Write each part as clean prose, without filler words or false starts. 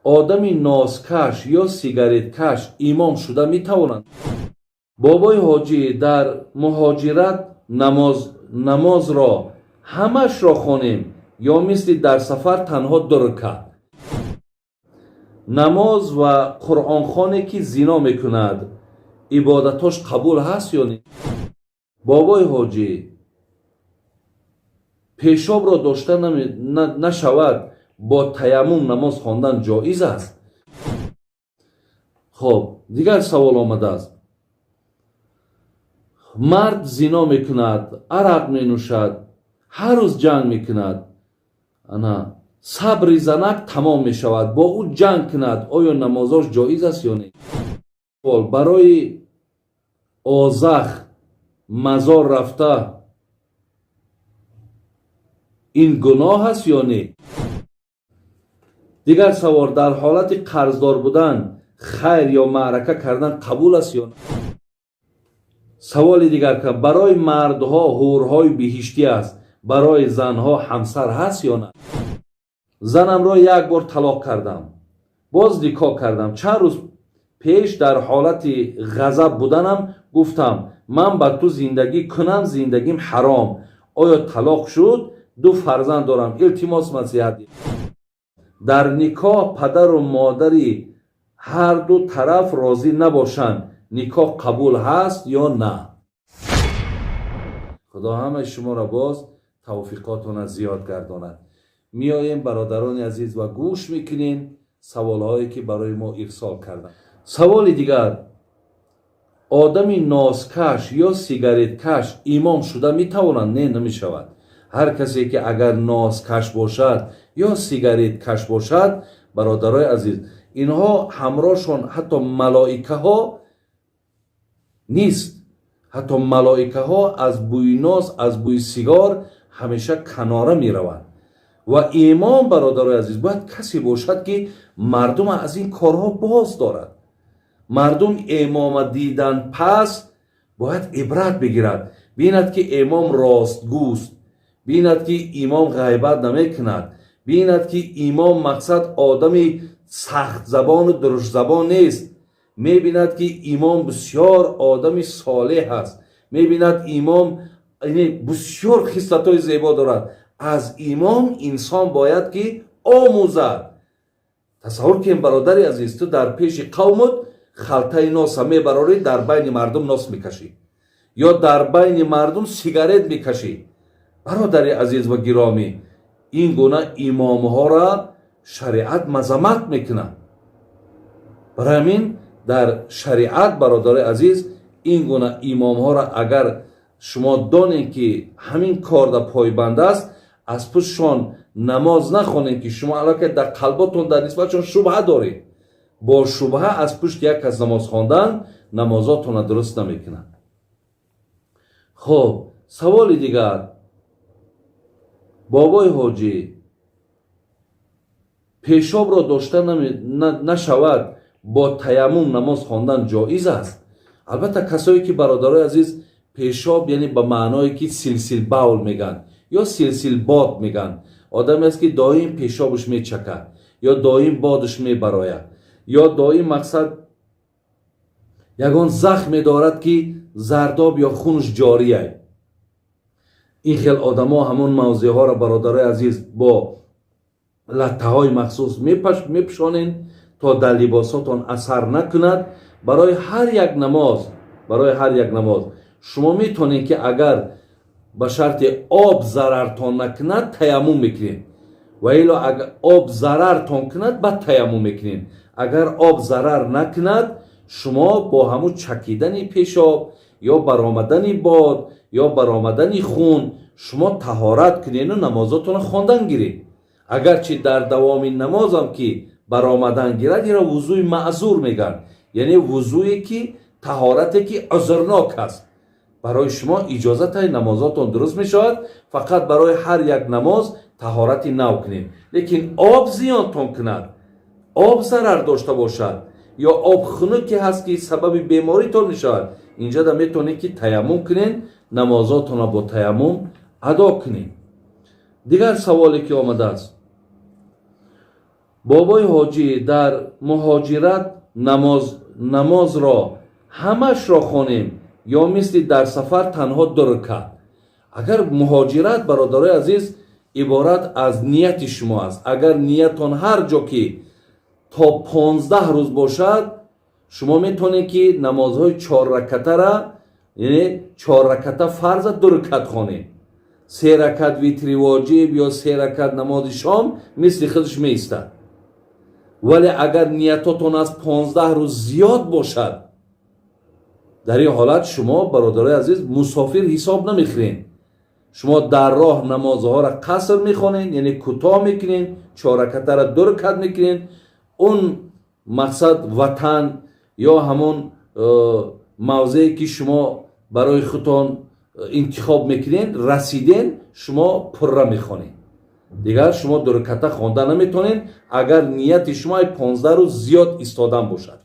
одами нозкаш ё сигареткаш имом шуда метавонанд? бобои ҳоҷӣ дар муҳоҷират намозро ҳамашро хонем ё мисли дар сафар танҳо 2 ракат? намоз ва қуръонхоне ки зино мекунад ибодатош қабул ҳаст ё не? бобои ҳоҷӣ пешобро дошта нашавад бо таяммум намоз хондан ҷоиз аст? хоб дигар савол омадааст. мард зино мекунад, арақ менӯшад, ҳар рӯз ҷанг мекунад, ана сабри занак тамом мешавад, бо ӯ ҷанг кунад, оё намозош ҷоиз аст ё не? барои озах мазор рафта ин гуноҳ аст ё не? дигар савол, дар ҳолати қарздор будан хайр ё маърака кардан қабул аст ё не? саволи дигар ка барои мардҳо ҳурҳои биҳиштӣ аст, барои занҳо ҳамсар ҳаст ё на? занамро як бор талоқ кардам, боз никоҳ кардам. чанд рӯз пеш дар ҳолати ғазаб буданам гуфтам ман ба ту зиндагӣ кунам, зиндагим ҳаром. оё талоқ шуд? 2 фарзанд дорам, илтимос масиҳат. дар никоҳ падару модари ҳар ду тараф розӣ набошанд, никоҳ қабул ҳаст ё на? худо ҳамаи шуморо боз тавфиқотона зиёд гардонад. миёем бародарони азиз ва гӯш мекунем саволҳое ки барои мо ирсол карданд. саволи дигар, одами нозкаш ё сигареткаш имом шуда метавонад? не, намешавад. ҳар касе ки агар нозкаш бошад ё сигареткаш бошад, бародарои азиз, инҳо ҳамроҳшон ҳатто малоикаҳо نیست. حتی ملائکه ها از بوی ناز، از بوی سیگار همیشه کناره می روند. و امام برادرای عزیز باید کسی باشد که مردم از این کارها باز دارد. مردم امام دیدن پس باید عبرت بگیرد، بیند که امام راستگوست، بیند که امام غیبت نمی کند، بیند که امام مقصد آدمی سخت زبان و درشت زبان نیست. می‌بیند که امام بسیار آدمی صالح است، می‌بیند امام بسیار خصلت‌های زیبا دارد. از امام انسان باید که آموزد. تصور کن برادری عزیز، تو در پیش قومت خلطه ناس میبراری، در بین مردم ناس میکشی یا در بین مردم سیگارت میکشی. برادری عزیز و گرامی، این گونه امام‌ها را شریعت مذمت میکنه. برای همین در شریعت برادر عزیز این گونه امام ها را اگر شما دانید که همین کار در پایبند است، از پشتشان نماز نخوانید که شما علاقه در قلبتون در نسبتشان شبهه دارید. با شبهه از پشت یک از نماز خواندن نمازاتون درست نمیکنند. خب سوال دیگر، بابای حاجی پیشاب را داشته نشود با تیمم نماز خواندن جایز است؟ البته کسایی که برادرای عزیز پیشاب یعنی به معنایی که سلسل باول میگن یا سلسل باد میگن، آدمی است که دائم پیشابش میچکه یا دائم بادش میبراید یا دائم مقصد یگان زخم دارد که زرداب یا خونش جاریه. این خیل آدم ها همون موضوع ها را برادرای عزیز با لطه های مخصوص میپشانین تا در لباساتون اثر نکند. برای هر یک نماز شما میتونید که اگر به شرط آب ضررتان نکند تیمم میکنید، و الا اگر آب ضررتان کند بعد تیمم میکنید. اگر آب ضرر نکند شما با همون چکیدن پیشاب یا برآمدن باد یا برآمدن خون شما طهارت کنید و نمازاتون خواندن گیرید. اگرچه در دوام نماز هم که برآمدن گیرد، این را وضوی معذور میگن، یعنی وضویی که طهارتی که عذرناک است. برای شما اجازت های نمازاتون درست میشود، فقط برای هر یک نماز طهارتی نو کنید. لیکن آب زیانتون کند، آب ضرر داشته باشد یا آب خنکی هست که سبب بیماری تون میشود، اینجا دا میتونید که تیمم کنید، نمازاتون با تیمم ادا کنید. دیگر سوالی که آمده است، بابای حاجی در مهاجرت نماز را همش را خوانیم یا مثل در سفر تنها 2 رکعت؟ اگر مهاجرت برادرای عزیز عبارت از نیت شما است. اگر نیتتان هر جا که تا 15 روز باشد، شما میتونید که نمازهای 4 رکعته را، یعنی 4 رکعته فرض 2 رکعت خوانید. 3 رکعت ویتری واجب یا 3 رکعت نماز شام مثل خودش میستد. ولی اگر نیتتان از 15 روز زیاد باشد، در این حالت شما برادرای عزیز مسافر حساب نمیخورین. شما در راه نمازها را قصر میخونین، یعنی کوتاه میکنین، 4 رکعته را 2 رکعت میکنین. اون مقصد وطن یا همون موضعی که شما برای خودتان انتخاب میکنین رسیدین، شما پره میخونین. دیگر شما 2 رکعته خوانده نمیتونین اگر نیت شما 15 روز زیاد ایستادن باشد.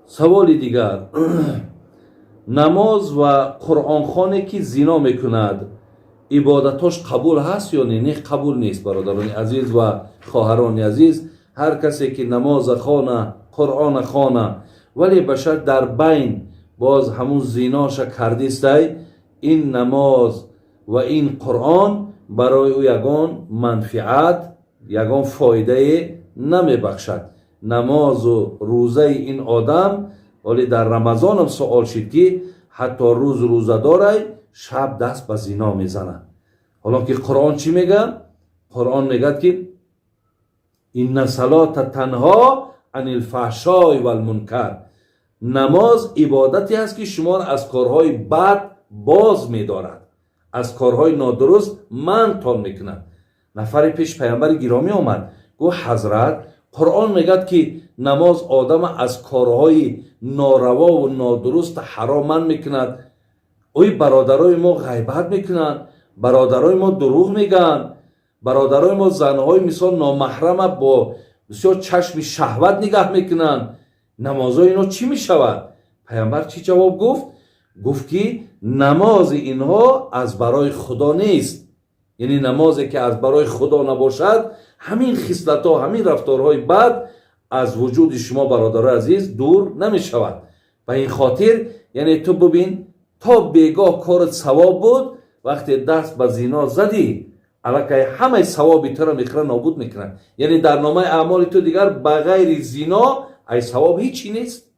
سوال دیگر، نماز و قرآن خوانی که زنا میکند عبادتاش قبول هست یا نه؟ قبول نیست برادران عزیز و خواهران عزیز. هر کسی که نماز خوانه، قرآن خوانه، ولی بشر در بین باز همون زیناش کرده است، این نماز و این قرآن برای او یگان منفعت، یگان فایده نمی بخشد. نماز و روزه این آدم، ولی در رمضان هم سوال شد که حتی روزه داره، شب دست به زنا میزنه. حالا که قرآن چی میگه؟ قرآن میگه که این صلات تنها عن الفحشاء و المنکر. نماز عبادتی است که شما را از کارهای بد باز می‌دارد، از کارهای نادرست منع میکند. نفر پیش پیامبر گرامی آمد، گفت حضرت قرآن میگه که نماز آدم از کارهای ناروا و نادرست حرام منع میکند. اوی برادرای ما غیبت میکنن، برادرای ما دروغ میگن، برادرای ما زنهای مثال نامحرم با بسیار چشم شهوت نگاه میکنن. نمازهای اینا چی میشود؟ پیامبر چی جواب گفت؟ گفت که نماز اینها از برای خدا نیست. یعنی نمازی که از برای خدا نباشد، همین خصلت‌ها، همین رفتارهای بد از وجود شما برادر عزیز دور نمیشود. و این خاطر یعنی تو ببین تا بیگاه کارت ثواب بود، وقتی دست به زنا زدی الکی همه ثوابی تو را میخره نابود میکنه. یعنی در نامه اعمال تو دیگر بغیر زنا ای ثواب هیچی نیست.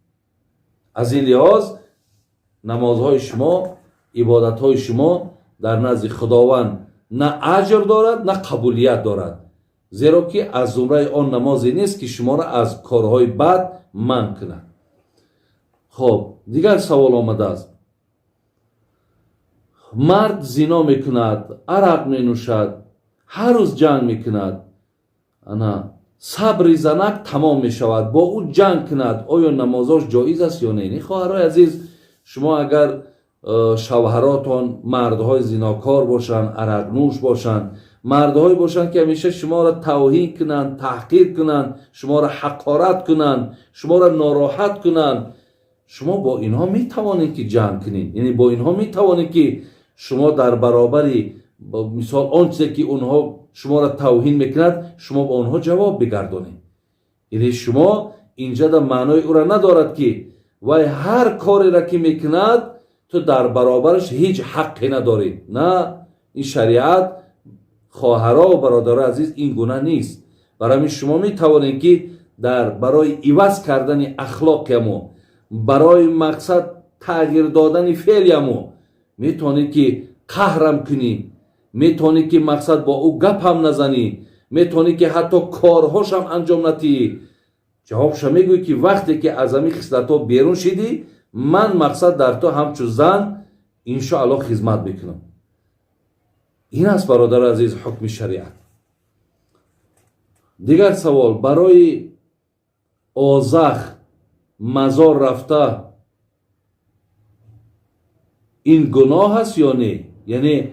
از این لحاظ نمازهای شما، عبادتهای شما در نزد خداوند نه اجر دارد نه قبولیت دارد، زیرا که از زمره آن نمازی نیست که شما را از کارهای بد منع کند. خب دیگر سوال آمده است، مرد زنا میکند، عرق مینوشد، هر روز جنگ میکند، صبر زنک تمام میشود، با او جنگ کند، آیا نمازش جایز است یا نه؟ خواهرای عزیز، شما اگر شوهراتان مردهای زناکار باشن، عرق نوش باشن، مردهایی باشن که همیشه شما را توهین کنن، تحقیر کنن، شما را حقارت کنن، شما را ناراحت کنن، شما با اینها میتوانید که جنگ کنید. یعنی با اینها میتوانید که شما در برابری مثال آن چیزی که اونها شما را توهین میکند، شما با اونها جواب بگردانید. یعنی شما اینجا در معنای او را ندارد که وای هر کاری را که میکند تو در برابرش هیچ حقی نداری. نه، این شریعت خواهرها و برادرها عزیز این گونه نیست. برای شما میتوانید که در برای عوض کردن اخلاقمو، برای مقصد تغییر دادن فعلمو میتونید که قهرم کنی، میتونید که مقصد با او گپ هم نزنی، میتونید که حتی کارهاش هم انجام ندی. جوابش میگوی که وقتی که از همین خصلت‌ها بیرون شدی، من مقصد در تو همچون زن انشاءالله خدمت بکنم. این است برادر عزیز حکم شریعت. دیگر سوال، برای آزخ مزار رفته این گناه هست یا نه؟ یعنی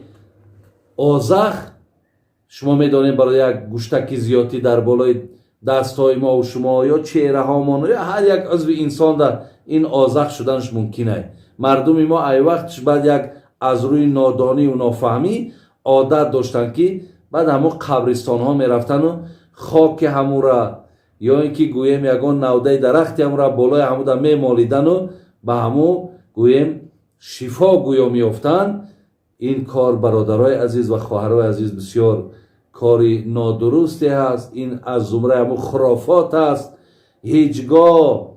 آزخ شما میدانید برای یک گوشتکی زیادی در بالای دستای ما و شما یا چهره هامان یا هر یک عضو انسان در این آزخ شدنش ممکنه. مردم ما ای وقتش بعد یک از روی نادانی و نافهمی عادت داشتن که بعد همو قبرستان ها میرفتن و خاک همو را یا اینکه گویم یگان نوده درختی همو را بالای همو را میمالیدن و به همو گویم شفا گویا میافتن. این کار برادرای عزیز و خواهرای عزیز بسیار کاری نادرستی هست. این از زمره همو خرافات است. هیچگاه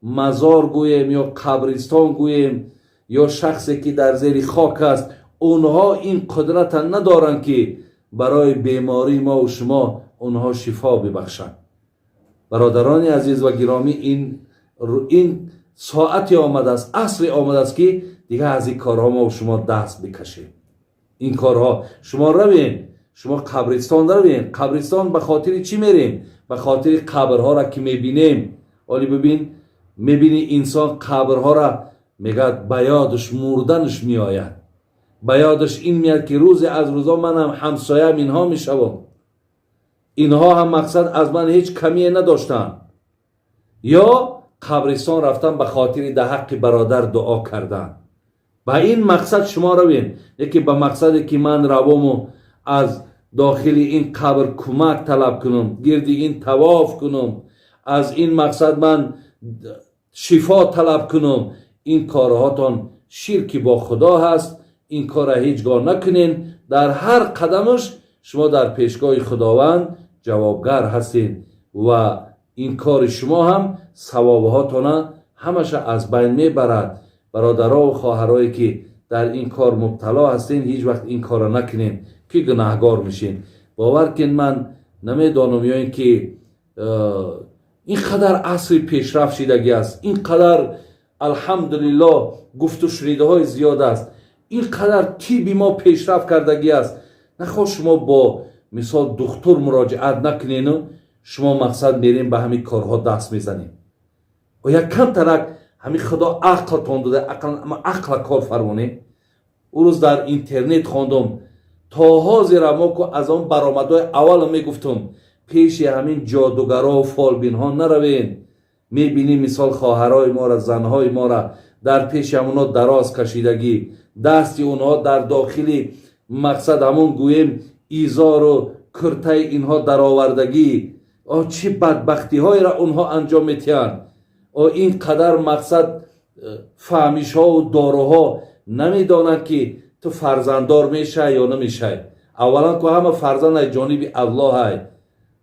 مزار گویم یا قبرستان گویم یا شخصی که در زیر خاک است، اونها این قدرت ندارن که برای بیماری ما و شما اونها شفا ببخشند. برادران عزیز و گرامی، این ساعتی آمده است، عصری آمده است که دیگه از این کارها ما و شما دست بکشیم. این کارها شما روین، شما قبرستان روین. قبرستان به خاطر چی میریم؟ به خاطر قبرها را که میبینیم. ولی ببین، میبینی انسان قبرها را میگه به یادش مردنش میآید، به یادش این میاد که روز از روزا من هم همسایم اینها میشوم، اینها هم مقصد از من هیچ کمی نداشتن. یا قبرستان رفتن به خاطر ده حق برادر دعا کردن. به این مقصد شما روین، یکی به مقصد که من روام و از داخل این قبر کمک طلب کنم، گردی این طواف کنم، از این مقصد من شفا طلب کنم. این کارهاتان شرک با خدا هست. این کار را هیچگاه نکنین. در هر قدمش شما در پیشگاه خداوند جوابگر هستین و این کار شما هم ثوابهاتان همش از بین میبرد. برادرها و خواهرایی که در این کار مبتلا هستین، هیچ وقت این کار را نکنین که گناهگار میشین. باور کن من نمیدانم یا این که اینقدر عصر پیشرفت شدگی است، اینقدر الحمدلله گفت و شنیده های زیاد است، اینقدر طب ما پیشرفت کردگی است. نخواه شما با مثال دکتر مراجعت نکنین و شما مقصد میرین به همین کارها دست میزنین و یک کم ترک همین خدا عقل تان داده، عقل کار فرمونه. او روز در اینترنت خواندم تا حاضر ما که از آن برآمدهای اول میگفتم پیش همین جادوگرا و فالبین ها نروین. میبینی مثال خواهرای ما را، زنهای ما را در پیش همونا دراز کشیدگی، دستی اونها در داخلی مقصد همون گویم ایزار و کرته اینها در آوردگی. چه بدبختی های را اونها انجام میتین. این قدر مقصد فهمیش ها و داروها نمیدانند که تو فرزنددار میشه یا نمیشه. اولا که همه فرزند جانب الله های،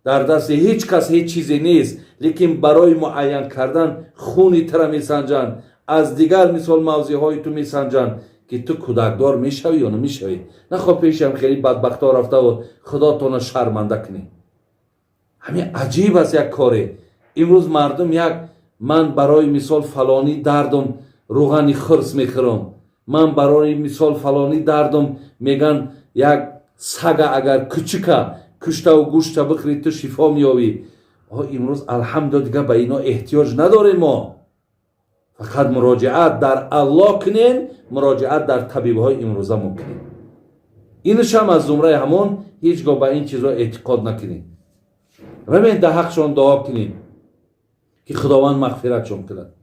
در دست هیچ کس هیچ چیزی نیست، لیکن برای معین کردن خونی تر میسنجن، از دیگر مثال موضوع های تو میسنجن که تو کودکدار میشوی یا نمیشوی. نخواه پیشم خیلی بدبخت ها رفته و خدا تو شرمنده کنی. همین عجیب است یک کاری. امروز مردم من برای مثال فلانی دردم روغنی خرس میخورم، من برای مثال فلانی دردم میگن یک سگ اگر کوچیکه کشته و گوشت بخوری تو شفا مییابی. امروز الحمدلله دیگه به اینا احتیاج نداریم. ما فقط مراجعت در الله کنین، مراجعت در طبیب های امروزه ممکنه. اینش هم از زمره همون هیچگاه به این چیزها اعتقاد نکنین. روین در حقشان دعا کنین که خداوند مغفرتشون کند.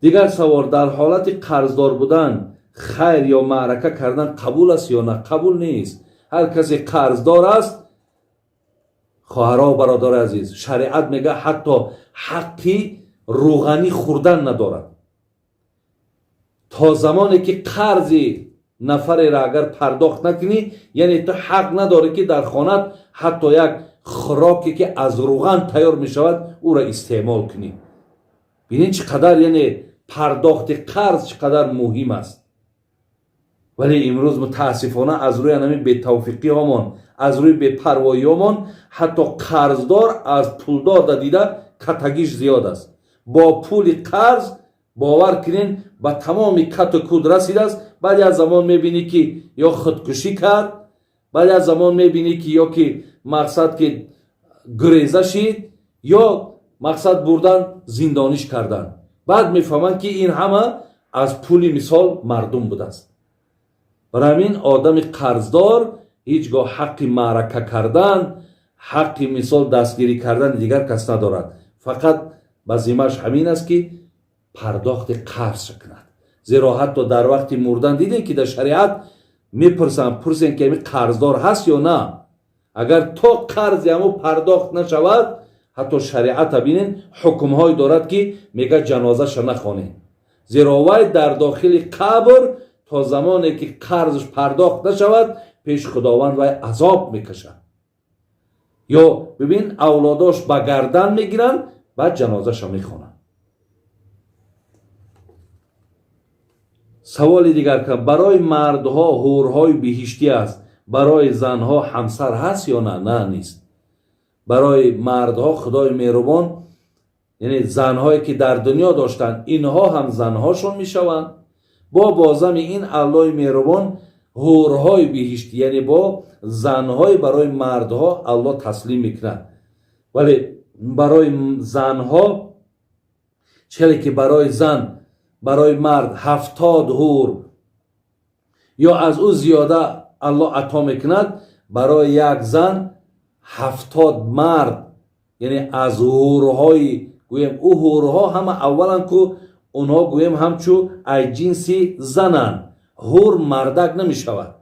دیگر سوال، در حالت قرضدار بودن خیر یا معرکه کردن قبول است یا نه؟ قبول نیست. هر کسی قرضدار است، خواهرها و برادر عزیز، شریعت میگه حتی حقی روغنی خوردن ندارد. تا زمانی که قرضی نفر را اگر پرداخت نکنی، یعنی تو حق نداری که در خانت حتی یک خوراکی که از روغن تیار می شود او را استعمال کنی. ببینید چقدر یعنی پرداخت قرض چقدر مهم است. ولی امروز متاسفانه از روی همین بی‌توفیقی هامان، از روی بی‌پروایی هامان، حتی قرضدار از پولدار دیده کتگیش زیاد است. با پول قرض باور کنین به تمام کت و کود رسیده است. بعد از زمان میبینی که یا خودکشی کرد، بعد از زمان میبینی که یا که مقصد که گریزه شید یا مقصد بردن زندانیش کردن. بعد میفهمن که این همه از پول مثال مردم بوده است. برای همین آدم قرضدار هیچگاه حق معرکه کردن، حق مثال دستگیری کردن دیگر کس ندارد. فقط بزیمش همین است که پرداخت قرض کند. زیرا حتی در وقت مردن دیدین که در شریعت میپرسن پرسین که این قرضدار هست یا نه. اگر تا قرض همو پرداخت نشود، حتی شریعت بینین حکم های دارد که میگه جنازه شو نخوانین، زیرا وای در داخل قبر تا زمانی که قرضش پرداخت نشود پیش خداوند وای عذاب میکشد. یا ببین اولاداش با گردن میگیرن بعد جنازه شو میخوانن. سوال دیگر که برای مردها حورهای بهشتی است، برای زنها همسر هست یا نه؟ نه نیست. برای مردها خدای مهربان، یعنی زنهایی که در دنیا داشتن اینها هم زنهاشون میشوند. با بازم این الله مهربان حورهای بهشتی یعنی با زنهای برای مردها الله تسلیم میکنه. ولی برای زنها چلی که برای زن برای مرد 70 حور یا از او زیاده الله عطا میکند، برای یک زن 70 مرد، یعنی از حورهای گویم او حورها همه اولا که اونها گویم همچو ای جنسی زنن، حور مردک نمی شود.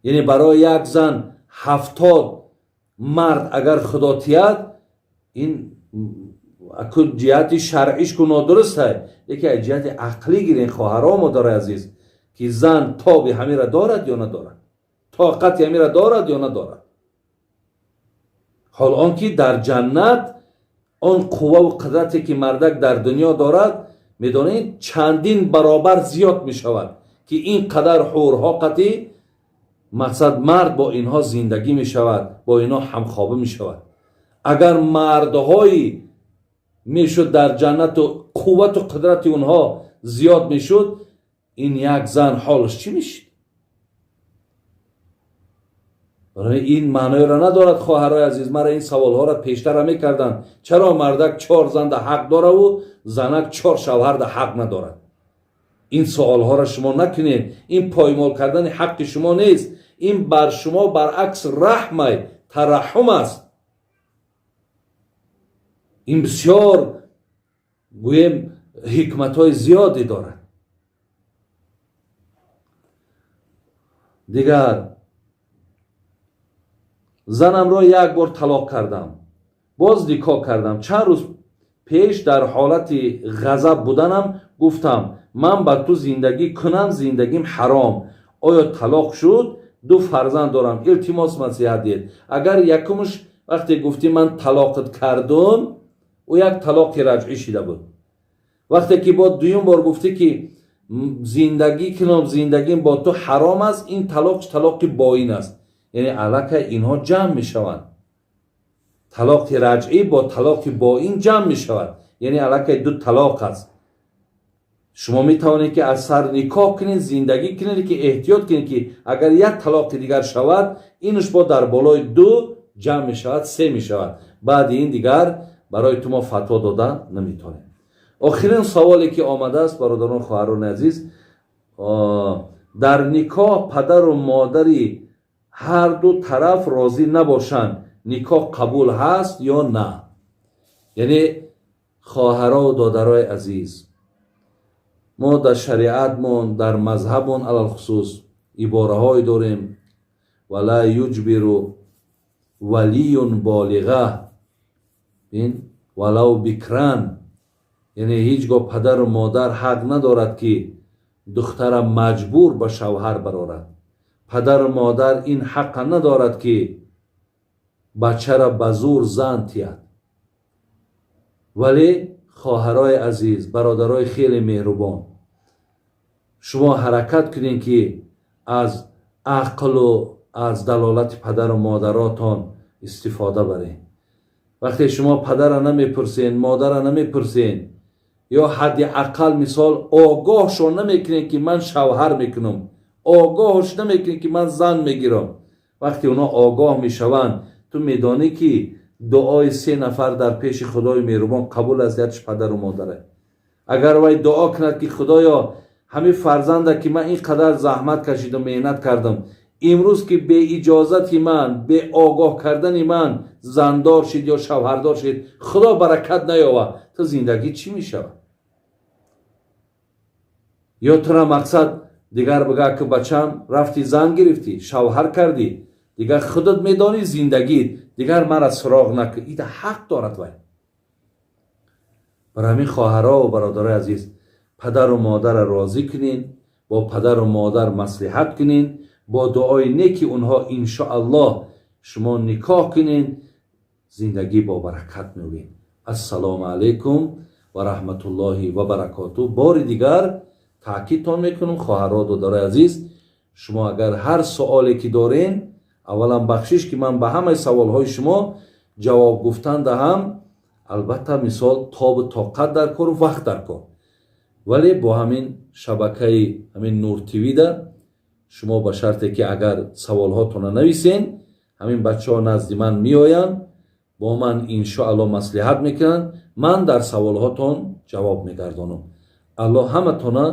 یعنی برای یک زن 70 مرد اگر خدا تید، این اکو جهت شرعیش که نادرست ہے، یکی جهت عقلی گیرین خواهرام و داره عزیز که زن تاب همین را دارد یا ندارد، طاقت همین را دارد یا ندارد. حال آنکه در جنت آن قوه و قدرتی که مردک در دنیا دارد میدانید چندین برابر زیاد می شود که این قدر حورها قطعی مقصد مرد با اینها زندگی می شود، با اینها همخوابه می شود. اگر مردهایی می شد در جنت و قوت و قدرت اونها زیاد می شد، این یک زن حالش چی می شد؟ برای این معنی را ندارد خواهرای عزیز. مرا این سوال ها را پیشتر می کردن، چرا مردک 4 زن ده حق داره و زنک 4 شوهر ده حق ندارد؟ این سوال ها را شما نکنید. این پایمال کردن حق شما نیست، این بر شما برعکس رحم ترحم است. این بسیار گویم حکمت های زیادی دارد. دیگر زنم را یک بار طلاق کردم، باز نکاح کردم. چند روز پیش در حالت غضب بودنم گفتم من با تو زندگی کنم، زندگیم حرام. آیا طلاق شد؟ 2 فرزند دارم، التماس نصیحت دید. اگر یکمش وقتی گفتی من طلاقت کردم او یک طلاق رجعی شده بود. وقتی که با دویم بار گفتی که زندگی کنم، زندگیم با تو حرام است، این طلاق باین است. یعنی علاقه اینها جمع می شوند. طلاق رجعی با طلاق باین جمع می شود، یعنی علاقه 2 طلاق است. شما می توانید که از سر نکاح کنید، زندگی کنید که احتیاط کنید که اگر یک طلاق دیگر شود اینش با در بالای 2 جمع می شود، 3 می شود. بعد این دیگر برای تو ما فتوا داده نمی توانیم. آخرین سوالی که آمده است برادران خواهران عزیز، در نکاح پدر و مادری هر 2 طرف راضی نباشند، نکاح قبول هست یا نه؟ یعنی خواهرها و دادرای عزیز، ما در شریعتمون در مذهبمون علال خصوص عباره های داریم ولا یجبر ولی بالغه این ولو بکران، یعنی هیچگاه پدر و مادر حق ندارد که دختر مجبور به شوهر برارد. پدر و مادر این حق ندارد که بچه را به زور زن تید. ولی خواهرای عزیز، برادرای خیلی مهربان، شما حرکت کنین که از عقل و از دلالت پدر و مادراتان استفاده برین. وقتی شما پدر را نمیپرسین، مادر را نمیپرسین، یا حد اقل مثال آگاهشون نمیکنین که من شوهر میکنم، آگاهش نمیکنین که من زن میگیرم، وقتی اونا آگاه میشوند تو میدانی که دعای 3 نفر در پیش خدای مهربان قبول از یادش پدر و مادره. اگر وای دعا کند که خدایا همین فرزنده که من اینقدر زحمت کشیدم محنت کردم امروز که به اجازت من، به آگاه کردن من زندار شد یا شوهردار شد، خدا برکت نیاورد، تو زندگی چی میشود؟ یا تو را مقصد дигар бигӯ ки бачам рафти зан гирифтӣ, шавҳар кардӣ, дигар худат медонӣ зиндагӣ, дигар мара суроғ накун. ида ҳақ дорад вай. бар ҳамин хоҳарҳо ва бародарои азиз, падару модара розӣ кунин, бо падару модар маслиҳат кунин, бо дуои неки онҳо иншоаллоҳ шумо никоҳ кунин, зиндагӣ бо баракат меёбед. ассалому алайкум ва раҳматуллоҳи ва баракоту. бори дигар таъкидтон мекунам, хоҳарҳо, додарои азиз, шумо агар ҳар суоле ки дорен, аввалан бахшиш ки ман ба ҳамаи саволҳои шумо ҷавоб гуфтандаҳам. албатта мисол тобу тоқат дар кор, вақт дар кор, вале бо ҳамин шабакаи ҳамин Нур ТВ да шумо ба шарте ки агар саволҳотона нависен, ҳамин бачаҳо назди ман меоянд, бо ман иншоаллоҳ маслиҳат мекунанд, ман дар саволҳотон ҷавоб мегардонам. аллоҳ ҳаматона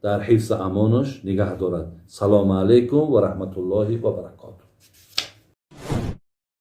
дар ҳифзу амонаш нигаҳ дорад. салому алайкум ва раҳматуллоҳи ва баракотуҳ.